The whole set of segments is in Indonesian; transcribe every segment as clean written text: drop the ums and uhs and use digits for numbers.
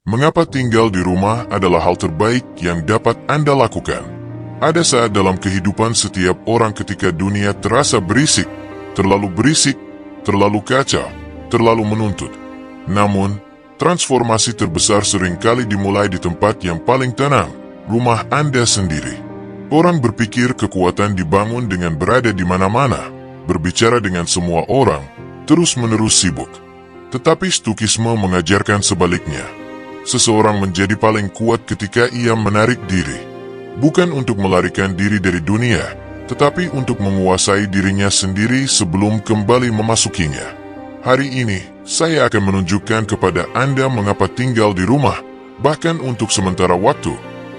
Mengapa tinggal di rumah adalah hal terbaik yang dapat Anda lakukan? Ada saat dalam kehidupan setiap orang ketika dunia terasa berisik, terlalu kacau, terlalu menuntut. Namun, transformasi terbesar seringkali dimulai di tempat yang paling tenang, rumah Anda sendiri. Orang berpikir kekuatan dibangun dengan berada di mana-mana, berbicara dengan semua orang, terus-menerus sibuk. Tetapi Stoikisme mengajarkan sebaliknya. Seseorang menjadi paling kuat ketika ia menarik diri. Bukan untuk melarikan diri dari dunia, tetapi untuk menguasai dirinya sendiri sebelum kembali memasukinya. Hari ini, saya akan menunjukkan kepada Anda mengapa tinggal di rumah, bahkan untuk sementara waktu,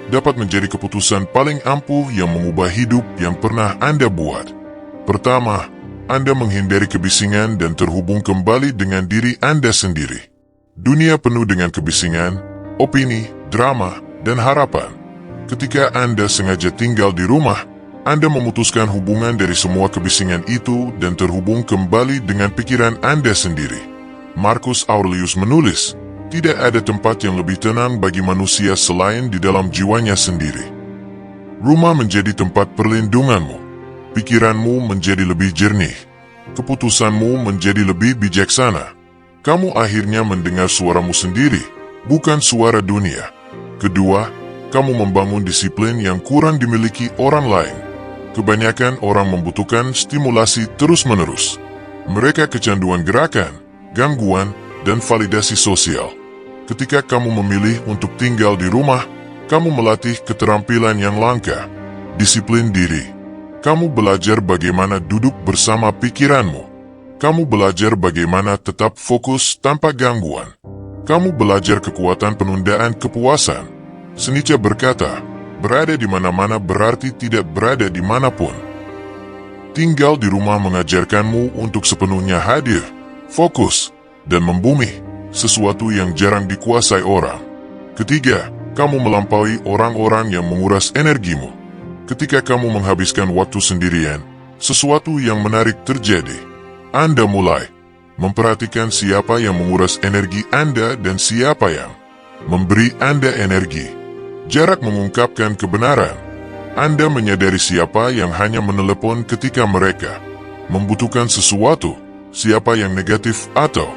dapat menjadi keputusan paling ampuh yang mengubah hidup yang pernah Anda buat. Pertama, Anda menghindari kebisingan dan terhubung kembali dengan diri Anda sendiri. Dunia penuh dengan kebisingan, opini, drama, dan harapan. Ketika Anda sengaja tinggal di rumah, Anda memutuskan hubungan dari semua kebisingan itu dan terhubung kembali dengan pikiran Anda sendiri. Marcus Aurelius menulis, tidak ada tempat yang lebih tenang bagi manusia selain di dalam jiwanya sendiri. Rumah menjadi tempat perlindunganmu. Pikiranmu menjadi lebih jernih. Keputusanmu menjadi lebih bijaksana. Kamu akhirnya mendengar suaramu sendiri, bukan suara dunia. Kedua, kamu membangun disiplin yang kurang dimiliki orang lain. Kebanyakan orang membutuhkan stimulasi terus-menerus. Mereka kecanduan gerakan, gangguan, dan validasi sosial. Ketika kamu memilih untuk tinggal di rumah, kamu melatih keterampilan yang langka, disiplin diri. Kamu belajar bagaimana duduk bersama pikiranmu. Kamu belajar bagaimana tetap fokus tanpa gangguan. Kamu belajar kekuatan penundaan kepuasan. Nietzsche berkata, berada di mana-mana berarti tidak berada di manapun. Tinggal di rumah mengajarkanmu untuk sepenuhnya hadir, fokus, dan membumi, sesuatu yang jarang dikuasai orang. Ketiga, kamu melampaui orang-orang yang menguras energimu. Ketika kamu menghabiskan waktu sendirian, sesuatu yang menarik terjadi. Anda mulai memperhatikan siapa yang menguras energi Anda dan siapa yang memberi Anda energi. Jarak mengungkapkan kebenaran. Anda menyadari siapa yang hanya menelepon ketika mereka membutuhkan sesuatu, siapa yang negatif atau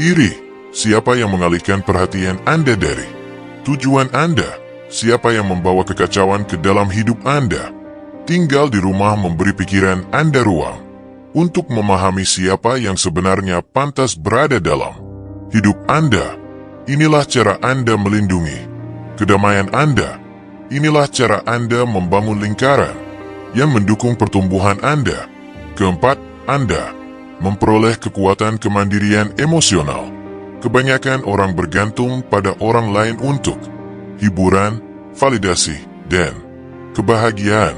iri, siapa yang mengalihkan perhatian Anda dari tujuan Anda, siapa yang membawa kekacauan ke dalam hidup Anda. Tinggal di rumah memberi pikiran Anda ruang untuk memahami siapa yang sebenarnya pantas berada dalam hidup Anda. Inilah cara Anda melindungi kedamaian Anda. Inilah cara Anda membangun lingkaran yang mendukung pertumbuhan Anda. Keempat, Anda memperoleh kekuatan kemandirian emosional. Kebanyakan orang bergantung pada orang lain untuk hiburan, validasi, dan kebahagiaan.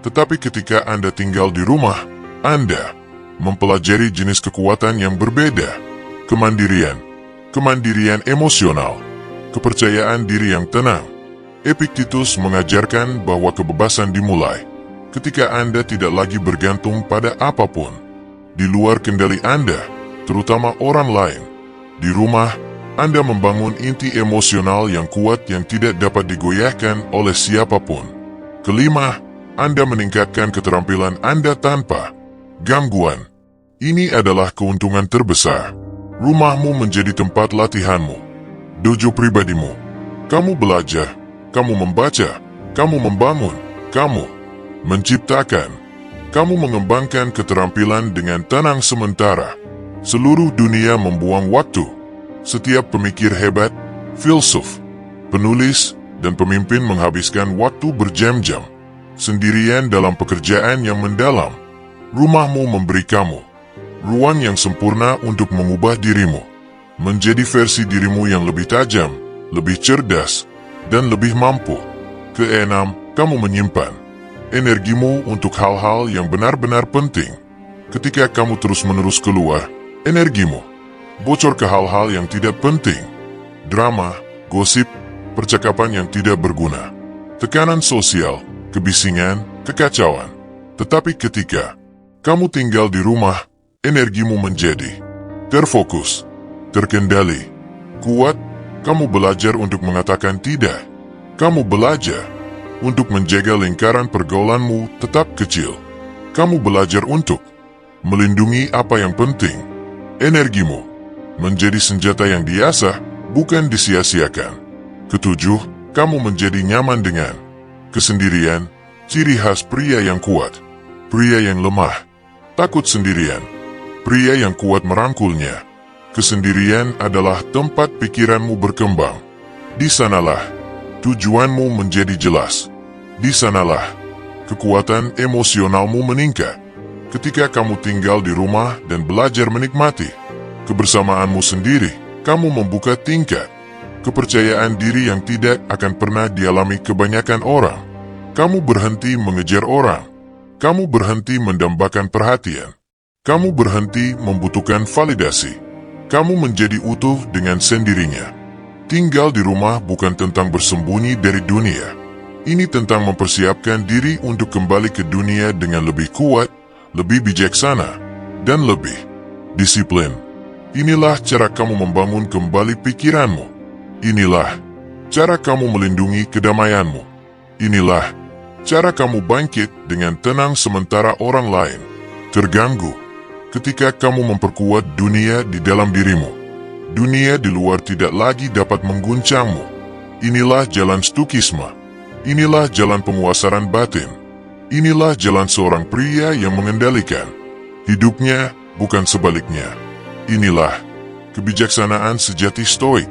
Tetapi ketika Anda tinggal di rumah, Anda mempelajari jenis kekuatan yang berbeda. Kemandirian emosional, kepercayaan diri yang tenang. Epictetus mengajarkan bahwa kebebasan dimulai ketika Anda tidak lagi bergantung pada apapun di luar kendali Anda, terutama orang lain. Di rumah, Anda membangun inti emosional yang kuat yang tidak dapat digoyahkan oleh siapapun. Kelima, Anda meningkatkan keterampilan Anda tanpa gangguan. Ini adalah keuntungan terbesar. Rumahmu menjadi tempat latihanmu, dojo pribadimu. Kamu belajar, kamu membaca, kamu membangun, kamu menciptakan, kamu mengembangkan keterampilan dengan tenang sementara. Seluruh dunia membuang waktu. Setiap pemikir hebat, filsuf, penulis, dan pemimpin menghabiskan waktu berjam-jam sendirian dalam pekerjaan yang mendalam. Rumahmu memberi kamu ruang yang sempurna untuk mengubah dirimu menjadi versi dirimu yang lebih tajam, lebih cerdas, dan lebih mampu. Keenam, kamu menyimpan energimu untuk hal-hal yang benar-benar penting. Ketika kamu terus-menerus keluar energimu bocor ke hal-hal yang tidak penting, drama, gosip, percakapan yang tidak berguna, tekanan sosial, kebisingan, kekacauan. Tetapi ketika kamu tinggal di rumah, energimu menjadi terfokus, terkendali, kuat, Kamu belajar untuk mengatakan tidak. Kamu belajar untuk menjaga lingkaran pergaulanmu tetap kecil. Kamu belajar untuk melindungi apa yang penting. Energimu menjadi senjata yang diasah, bukan disia-siakan. Ketujuh, kamu menjadi nyaman dengan kesendirian, ciri khas pria yang kuat. Pria yang lemah takut sendirian. Pria yang kuat merangkulnya. Kesendirian adalah tempat pikiranmu berkembang. Di sanalah tujuanmu menjadi jelas. Di sanalah kekuatan emosionalmu meningkat. Ketika kamu tinggal di rumah dan belajar menikmati kebersamaanmu sendiri, kamu membuka tingkat kepercayaan diri yang tidak akan pernah dialami kebanyakan orang. Kamu berhenti mengejar orang. Kamu berhenti mendambakan perhatian. Kamu berhenti membutuhkan validasi. Kamu menjadi utuh dengan sendirinya. Tinggal di rumah bukan tentang bersembunyi dari dunia. Ini tentang mempersiapkan diri untuk kembali ke dunia dengan lebih kuat, lebih bijaksana, dan lebih disiplin. Inilah cara kamu membangun kembali pikiranmu. Inilah cara kamu melindungi kedamaianmu. Inilah cara kamu bangkit dengan tenang sementara orang lain terganggu. Ketika kamu memperkuat dunia di dalam dirimu, dunia di luar tidak lagi dapat mengguncangmu. Inilah jalan stukisme. Inilah jalan penguasaan batin. Inilah jalan seorang pria yang mengendalikan hidupnya, bukan sebaliknya. Inilah kebijaksanaan sejati stoik.